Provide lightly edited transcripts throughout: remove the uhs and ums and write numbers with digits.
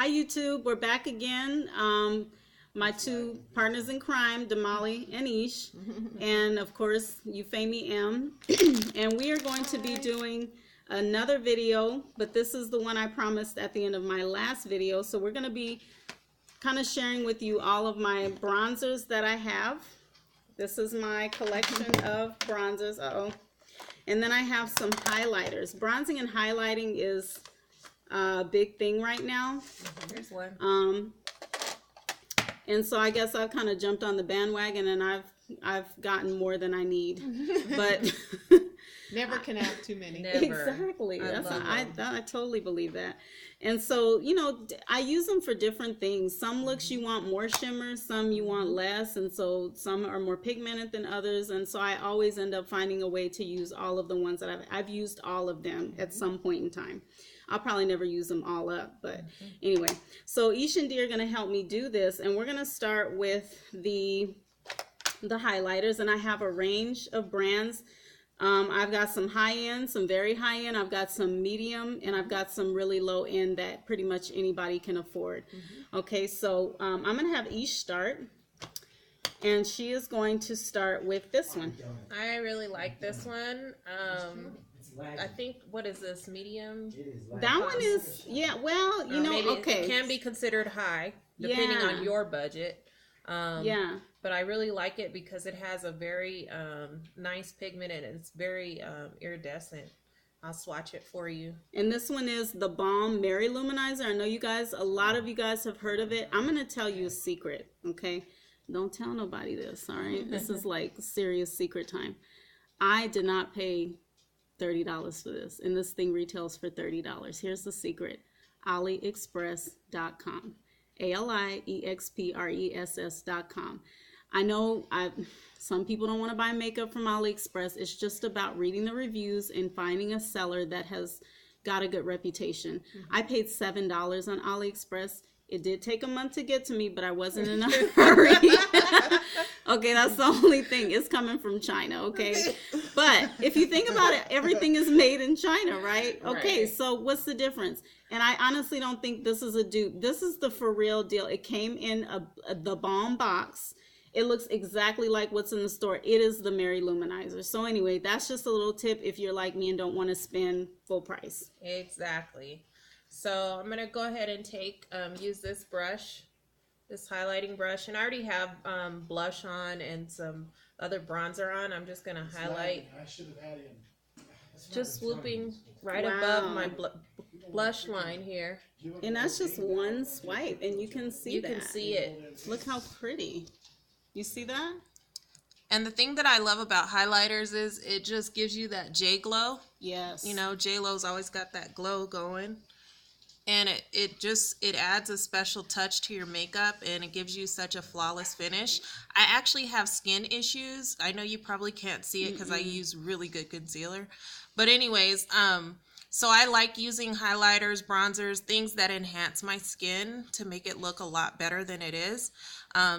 Hi YouTube, we're back again. My two partners in crime, Damali and Ish, and of course Euphemie M. And we are going to be doing another video, but this is the one I promised at the end of my last video. So we're going to be kind of sharing with you all of my bronzers that I have. This is my collection of bronzers. And then I have some highlighters. Bronzing and highlighting is a big thing right now. Here's one. And so I guess I've kind of jumped on the bandwagon, and I've gotten more than I need. But never can have too many. Never. Exactly. I totally believe that. And so, you know, I use them for different things. Some looks you want more shimmer, some you want less, and so some are more pigmented than others. And so I always end up finding a way to use all of the ones that I've used all of them at some point in time. I'll probably never use them all up, but anyway. So Ish and Dee are going to help me do this, and we're going to start with the highlighters, and I have a range of brands. I've got some high end, some very high end. I've got some medium, and I've got some really low end that pretty much anybody can afford. Okay, so I'm going to have Ish start, and she is going to start with this one. I really like this one. I think, what is this, medium? That one is, yeah, well, you know, maybe okay. It can be considered high, depending on your budget. Yeah. But I really like it because it has a very nice pigment, and it's very iridescent. I'll swatch it for you. And this one is the Balm Mary Luminizer. I know you guys, a lot of you guys have heard of it. I'm going to tell you a secret, okay? Don't tell nobody this, all right? This is like serious secret time. I did not pay $30 for this, and this thing retails for $30. Here's the secret: AliExpress.com. AliExpress.com. I know some people don't want to buy makeup from AliExpress. It's just about reading the reviews and finding a seller that has got a good reputation. I paid $7 on AliExpress. It did take a month to get to me, but I wasn't in a hurry. Okay, that's the only thing. It's coming from China, okay? But if you think about it, everything is made in China, right? Okay, so what's the difference? And I honestly don't think this is a dupe. This is the for real deal. It came in the Balm box. It looks exactly like what's in the store. It is the Mary Luminizer. So anyway, that's just a little tip if you're like me and don't want to spend full price. Exactly. So I'm going to go ahead and use this brush, this highlighting brush. And I already have blush on and some other bronzer on. I'm just going to highlight. I should have had him. Just swooping right above my blush line here. And that's just one swipe, and you can see that. You can see it. Look how pretty. You see that? And the thing that I love about highlighters is it just gives you that J glow. Yes. You know, J-Lo's always got that glow going. And it adds a special touch to your makeup, and it gives you such a flawless finish. I actually have skin issues. I know you probably can't see it because I use really good concealer. But anyways, so I like using highlighters, bronzers, things that enhance my skin to make it look a lot better than it is.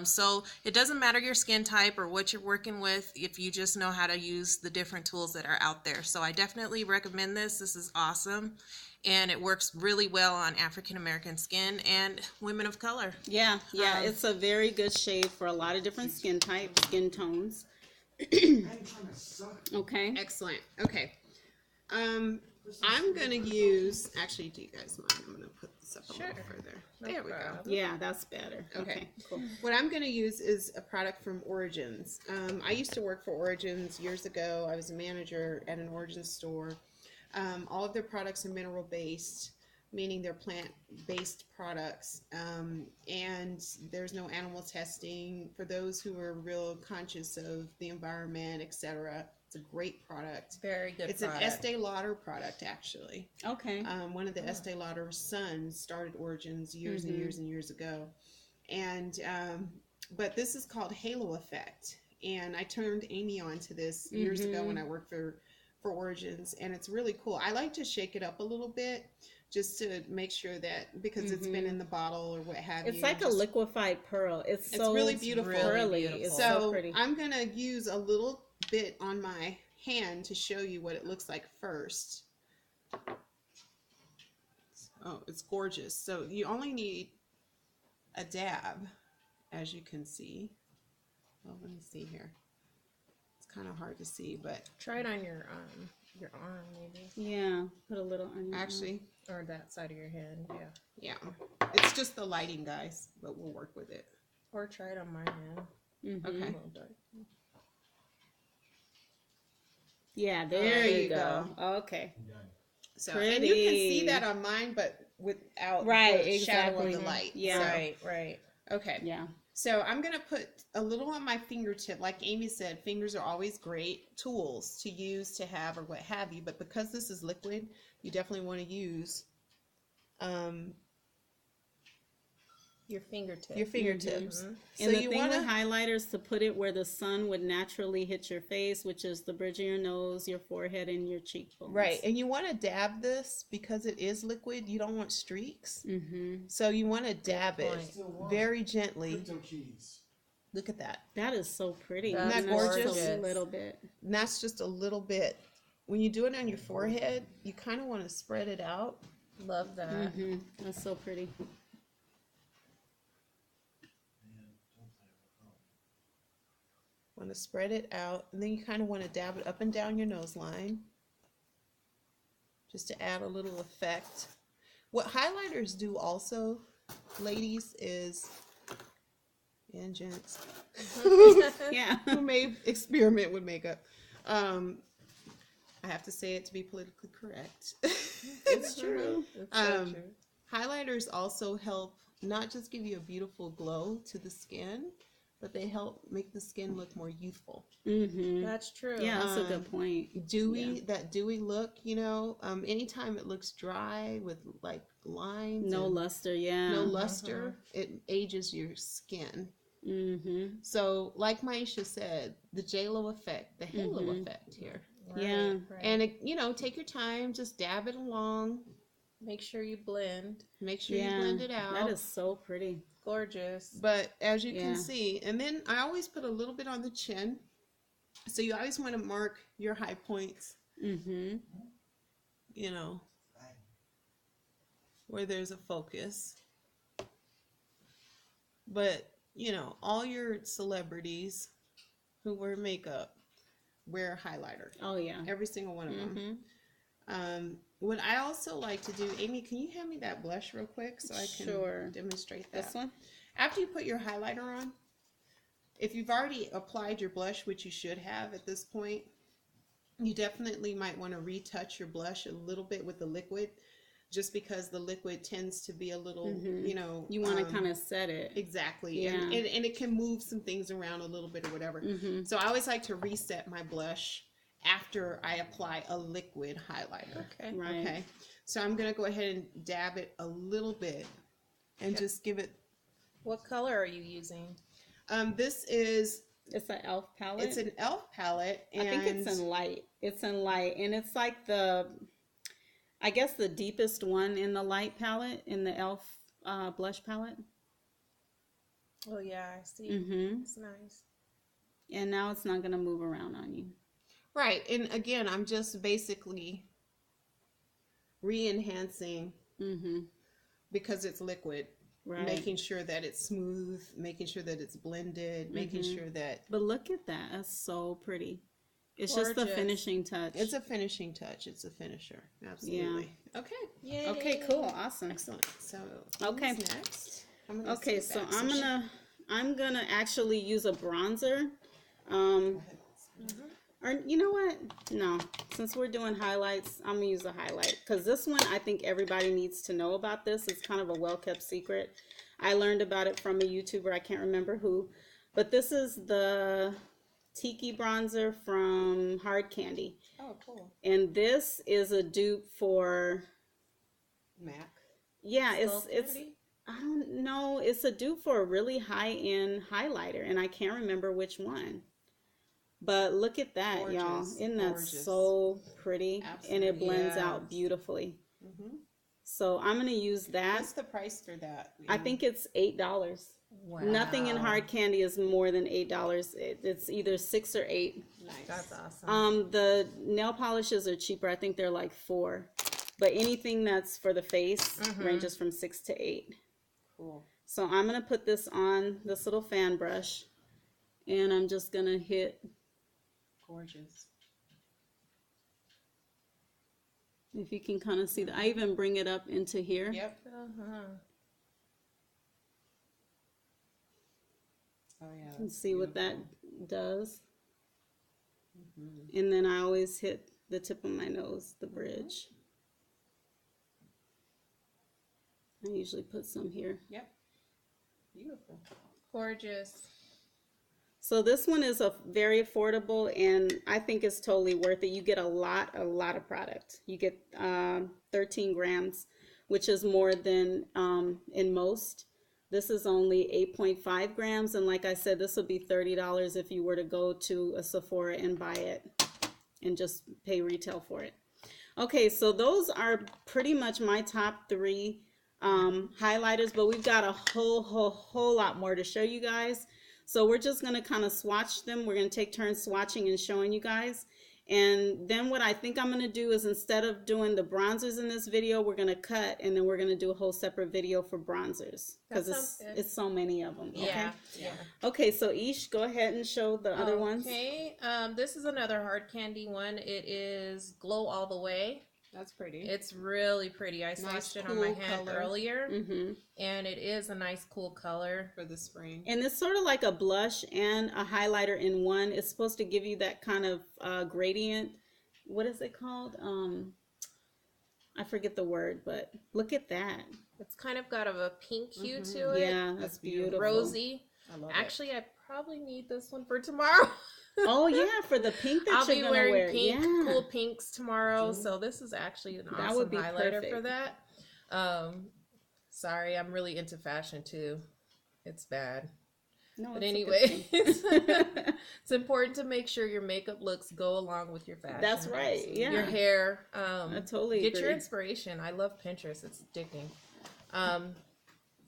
So it doesn't matter your skin type or what you're working with if you just know how to use the different tools that are out there. So I definitely recommend this. This is awesome. And it works really well on African American skin and women of color. Yeah, it's a very good shade for a lot of different skin types, skin tones. Okay. Excellent. Okay. I'm gonna use. Actually, do you guys mind? I'm gonna put this up a little further. There we go. Yeah, that's better. Okay. Cool. What I'm gonna use is a product from Origins. I used to work for Origins years ago. I was a manager at an Origins store. All of their products are mineral based, meaning they're plant based products, and there's no animal testing. For those who are real conscious of the environment, etc., it's a great product. Very good. It's product. an Estee Lauder product, actually. Okay. One of the Estee Lauder's sons started Origins years and years and years ago, and but this is called Halo Effect, and I turned Amy on to this years ago when I worked for Origins, and it's really cool. I like to shake it up a little bit just to make sure that, because it's been in the bottle or what have you. It's like a liquefied pearl. It's so really beautiful. Pearly. Really It's so so pretty. I'm gonna use a little bit on my hand to show you what it looks like first. Oh, it's gorgeous. So you only need a dab, as you can see. Well, let me see here. It's kind of hard to see, but Try it on your arm maybe, Yeah, put a little on your arm. actually, or that side of your hand. Yeah. yeah. It's just the lighting, guys, but we'll work with it. Or try it on my hand. Mhm. Okay. A little dark. Yeah, there you go. go. Okay. So, and you can see Pretty. that on mine, but without Right, the shadow of exactly. the light. Yeah. So, Right. Right. okay. Yeah. So I'm going to put a little on my fingertip. Like Amy said, fingers are always great tools to use, to have, or what have you. But because this is liquid, you definitely want to use Your fingertips. your fingertips. So And the you thing want with to, highlighters, to put it where the sun would naturally hit your face, which is the bridge of your nose, your forehead, and your cheekbones. right, and you want to dab this because it is liquid. You don't want streaks. Mm-hmm. So you want to dab it point. very gently. Crypto keys. Look at that. That is so pretty. That's Isn't that And gorgeous? just a little bit. And that's just a little bit. When you do it on your forehead, you kind of want to spread it out. Love that. Mm-hmm. That's so pretty. Want to spread it out, and then you kind of want to dab it up and down your nose line, just to add a little effect. What highlighters do also, ladies, is, and gents, Yeah. who may experiment with makeup, I have to say it to be politically correct. It's true. It's so Um, true. Highlighters also help not just give you a beautiful glow to the skin, but they help make the skin look more youthful. Mm-hmm. That's true. Yeah, that's a good point. Dewy, that dewy look, you know, anytime it looks dry with like lines, No and luster, yeah. no luster, it ages your skin. Mm-hmm. So, like Maisha said, the J-Lo effect, the halo effect here. Right, Yeah. right. And, it, you know, take your time, just dab it along, Make sure you blend. make sure Yeah. you blend it out. That is so pretty. Gorgeous. But as you Yeah. can see, and then I always put a little bit on the chin. So you always want to mark your high points, Mm-hmm. you know, where there's a focus. But, you know, all your celebrities who wear makeup wear highlighter. Oh, yeah. Every single one of them. Mm-hmm. What I also like to do, Amy, can you hand me that blush real quick so I can Sure. demonstrate that? This one? After you put your highlighter on, if you've already applied your blush, which you should have at this point, you definitely might want to retouch your blush a little bit with the liquid, just because the liquid tends to be a little, you know. You want to kind of set it. Exactly. Yeah. And it can move some things around a little bit or whatever. Mm-hmm. So I always like to reset my blush after I apply a liquid highlighter. Okay. Right. Okay. So I'm going to go ahead and dab it a little bit and just give it. What color are you using? This is, It's an e.l.f. palette. it's an e.l.f. palette. And I think it's in light. It's in light. And it's like I guess the deepest one in the light palette, in the e.l.f. Blush palette. Oh yeah, I see. Mm-hmm. It's nice. And now it's not going to move around on you. Right. And again, I'm just basically re-enhancing Mm-hmm. because it's liquid. Right. Making sure that it's smooth, making sure that it's blended, making sure that But look at that. That's so pretty. It's just the Gorgeous. finishing touch. it's a finishing touch. It's a finisher. Absolutely. Okay. Yay. Okay, cool. Awesome. Excellent. So Okay. who's next? I'm gonna Okay, sit so back I'm gonna actually use a bronzer. Or you know what? No, since we're doing highlights, I'm gonna use a highlight because this one I think everybody needs to know about. This it's kind of a well-kept secret. I learned about it from a YouTuber. I can't remember who, but this is the Tiki bronzer from Hard Candy, Oh, cool. and this is a dupe for. MAC. Yeah, Skull it's Candy? I don't know. It's a dupe for a really high-end highlighter, and I can't remember which one. But look at that, y'all. Gorgeous, Isn't that gorgeous. so pretty? And it Absolutely. blends Yes. out beautifully. Mm-hmm. So I'm going to use that. What's the price for that? I think it's $8. Wow. Nothing in Hard Candy is more than $8. It's either 6 or 8. Nice. That's awesome. The nail polishes are cheaper. I think they're like $4. but anything that's for the face Mhm. ranges from 6 to 8. Cool. So I'm going to put this on this little fan brush, and I'm just going to hit, Gorgeous. if you can kind of see that. I even bring it up into here. Yep. Uh-huh. Oh yeah. And that's see what that beautiful. does. Mhm. And then I always hit the tip of my nose, the bridge. I usually put some here. Yep. Beautiful. Gorgeous. So this one is a very affordable, and I think it's totally worth it. You get a lot of product. You get 13 grams, which is more than in most. This is only 8.5 grams, and like I said, this would be $30 if you were to go to a Sephora and buy it and just pay retail for it. Okay, so those are pretty much my top 3 highlighters, but we've got a whole lot more to show you guys. So we're just going to kind of swatch them. We're going to take turns swatching and showing you guys. And then what I think I'm going to do is, instead of doing the bronzers in this video, we're going to cut, and then we're going to do a whole separate video for bronzers, because it's so many of them. Okay? Yeah. Yeah. Okay, so Ish, go ahead and show the other ones. Okay. This is another hard candy one. It is Glow All the Way. That's pretty. It's really pretty. I swatched it on my cool hand color. earlier, Mm-hmm. and it is a nice, cool color. For the spring. And it's sort of like a blush and a highlighter in one. It's supposed to give you that kind of gradient. What is it called? I forget the word, but look at that. It's kind of got a pink hue to it. Yeah, that's beautiful. Rosy. I love Actually, I probably need this one for tomorrow. Oh yeah, for the pink that I'll you're be gonna wearing wear. pink, Yeah. cool pinks tomorrow. So this is actually an That awesome would be highlighter perfect. for that. Sorry, I'm really into fashion too. It's bad. No, But it's a good anyway, thing. it's important to make sure your makeup looks go along with your fashion. That's right. Yeah. Your hair. I totally Get your agree. inspiration. I love Pinterest. It's addicting.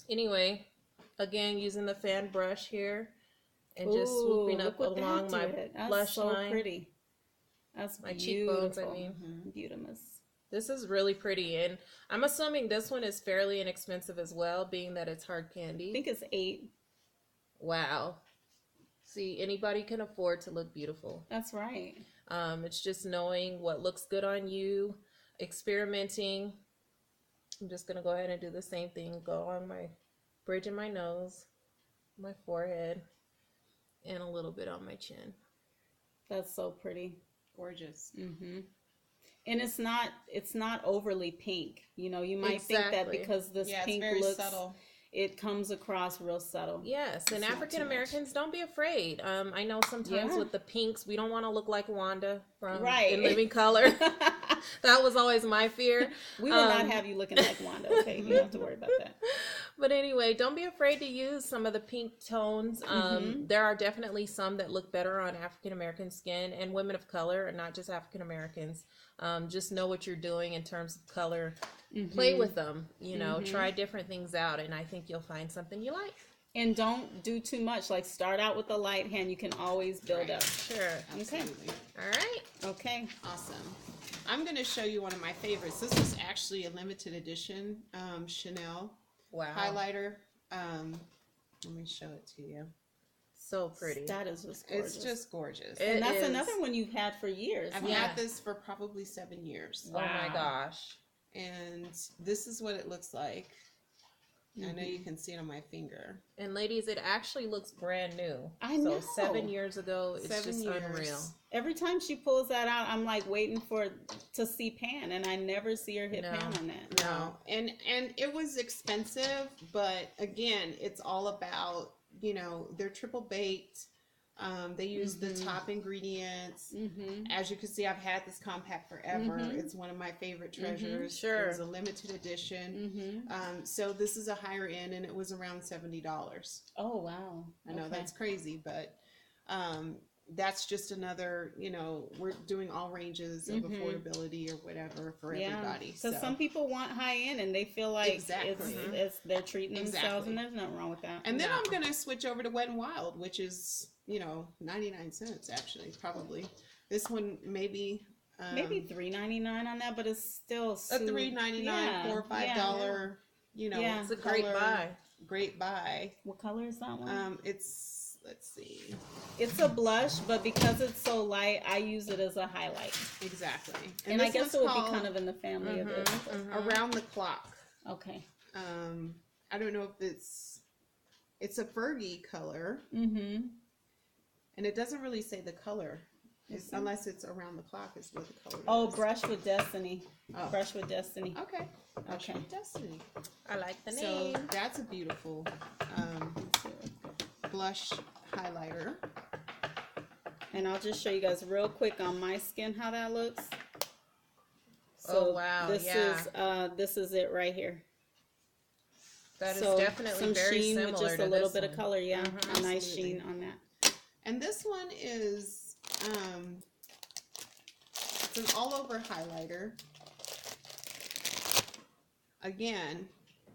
Anyway, again, using the fan brush here and just swooping Ooh, up look what along that my did. That's blush so line. pretty. That's My beautiful. cheekbones, I mean. Beautimous. This is really pretty, and I'm assuming this one is fairly inexpensive as well, being that it's hard candy. I think it's 8. Wow. See, anybody can afford to look beautiful. That's right. It's just knowing what looks good on you, experimenting. I'm just going to go ahead and do the same thing. Go on my bridge of my nose, my forehead, and a little bit on my chin. That's so pretty. Gorgeous. Mm-hmm. And it's not overly pink. You know, you might think that Exactly. because this Yeah, pink it's very looks subtle. it comes across real subtle. Yes, and It's not African too much. Americans, don't be afraid. I know sometimes Yeah. with the pinks, we don't want to look like Wanda from Right. In Living Color. That was always my fear. We will not have you looking like Wanda, okay? You don't have to worry about that. But anyway, don't be afraid to use some of the pink tones. There are definitely some that look better on African American skin and women of color, and not just African Americans. Just know what you're doing in terms of color. Play with them, you know, try different things out, and I think you'll find something you like. And don't do too much. Like, start out with the light hand. You can always build up. Sure. Absolutely. All right. Okay. Awesome. I'm going to show you one of my favorites. This is actually a limited edition Chanel Wow. highlighter. Let me show it to you. So pretty. That is just gorgeous. It's just gorgeous. It and that's is. another one you've had for years. I've Yeah. had this for probably 7 years. Oh my gosh. And this is what it looks like. I know you can see it on my finger. And ladies, it actually looks brand new. I So know. 7 years ago, it's 7 just years. unreal. Every time she pulls that out, I'm like waiting to see Pan, and I never see her hit No. Pan on that. No, and it was expensive, but again, it's all about, you know, they're triple baked. They use the top ingredients. Mm-hmm. As you can see, I've had this compact forever. It's one of my favorite treasures. Sure. It was a limited edition. Mm-hmm. So this is a higher end, and it was around $70. Oh wow! I know Okay. that's crazy, but that's just another, you know, we're doing all ranges of affordability or whatever for everybody. Because So. some people want high end and they feel like Exactly. it's they're treating themselves, Exactly. and there's nothing wrong with that. And then No. I'm gonna switch over to Wet n Wild, which is, you know, 99 cents actually, probably. This one maybe Maybe $3.99 on that, but it's still a $3.99, yeah, $4 or $5, you know, Yeah. It's a great color. buy. Great buy. What color is that one? It's, let's see, It's a blush, but because it's so light, I use it as a highlight. exactly. And I this guess one's it would be called kind of in the family of it. Around the Clock. Okay. I don't know if it's a Fergie color, Mm-hmm. and it doesn't really say the color, unless it's Around the Clock is what the color Oh, is. Brush with Destiny. Oh. Brush with Destiny. Okay. Brush Okay. with Destiny. I like the So name. that's a beautiful blush highlighter. And I'll just show you guys real quick on my skin how that looks. Oh, wow, This is it right here. That is So definitely some very sheen similar with just to a little this bit of one. color, yeah. A nice Absolutely. sheen on that. And this one is it's an all over highlighter. Again,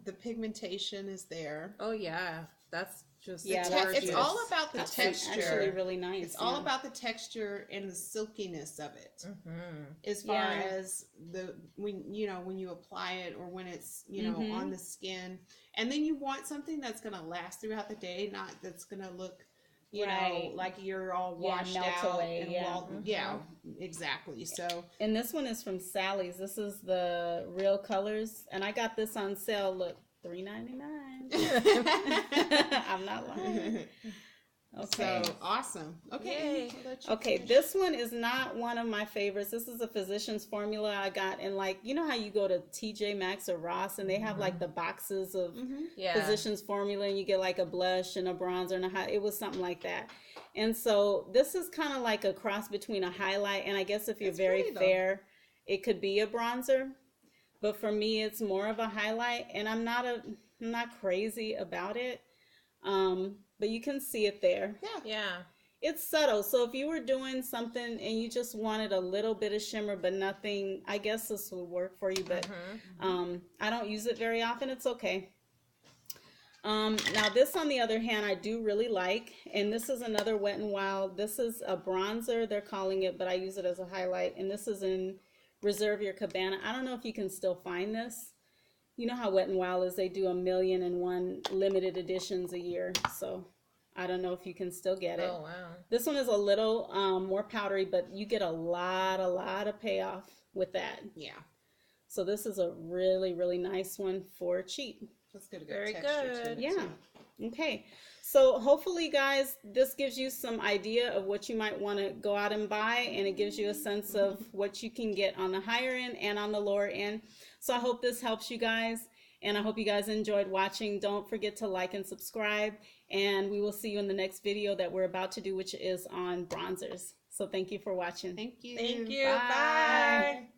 the pigmentation is there. Oh yeah, that's just Yeah, It's that's all about the That's texture. actually really nice. It's all yeah. about the texture and the silkiness of it. Mhm. As far Yeah. as when you apply it or when it's Mhm. on the skin, and then you want something that's going to last throughout the day, not that's going to look Right. like you're all Yeah, washed melt out away, and yeah. yeah, exactly. So And this one is from Sally's. This is the Real Colors, and I got this on sale. Look, $3.99. I'm not lying. Okay. So awesome. Okay. Yay. Amy, I'll let you Okay, finish. this one is not one of my favorites. This is a Physicians Formula I got, and like you know how you go to TJ Maxx or Ross, and they have like the boxes of Yeah. Physicians Formula, and you get like a blush and a bronzer and a high. It was something like that, and so this is kind of like a cross between a highlight and I guess if you're It's very pretty, though. fair, it could be a bronzer, but for me, it's more of a highlight, and I'm not crazy about it. But you can see it there. Yeah. Yeah. It's subtle. So if you were doing something and you just wanted a little bit of shimmer but nothing, I guess this would work for you. But I don't use it very often. It's okay. Now this, on the other hand, I do really like, and this is another Wet n Wild. This is a bronzer, they're calling it, but I use it as a highlight. And this is in Reserve Your Cabana. I don't know if you can still find this. You know how Wet n Wild is, they do 1,000,001 limited editions a year. So I don't know if you can still get it. Oh wow. This one is a little more powdery, but you get a lot of payoff with that. Yeah. So this is a really, really nice one for cheap. Let's get a good Very texture good. to it, Yeah. too. Okay. So hopefully, guys, this gives you some idea of what you might want to go out and buy, and it gives you a sense of what you can get on the higher end and on the lower end. So I hope this helps you guys, and I hope you guys enjoyed watching. Don't forget to like and subscribe, and we will see you in the next video that we're about to do, which is on bronzers. So thank you for watching. Thank you. Thank you. Bye. Bye.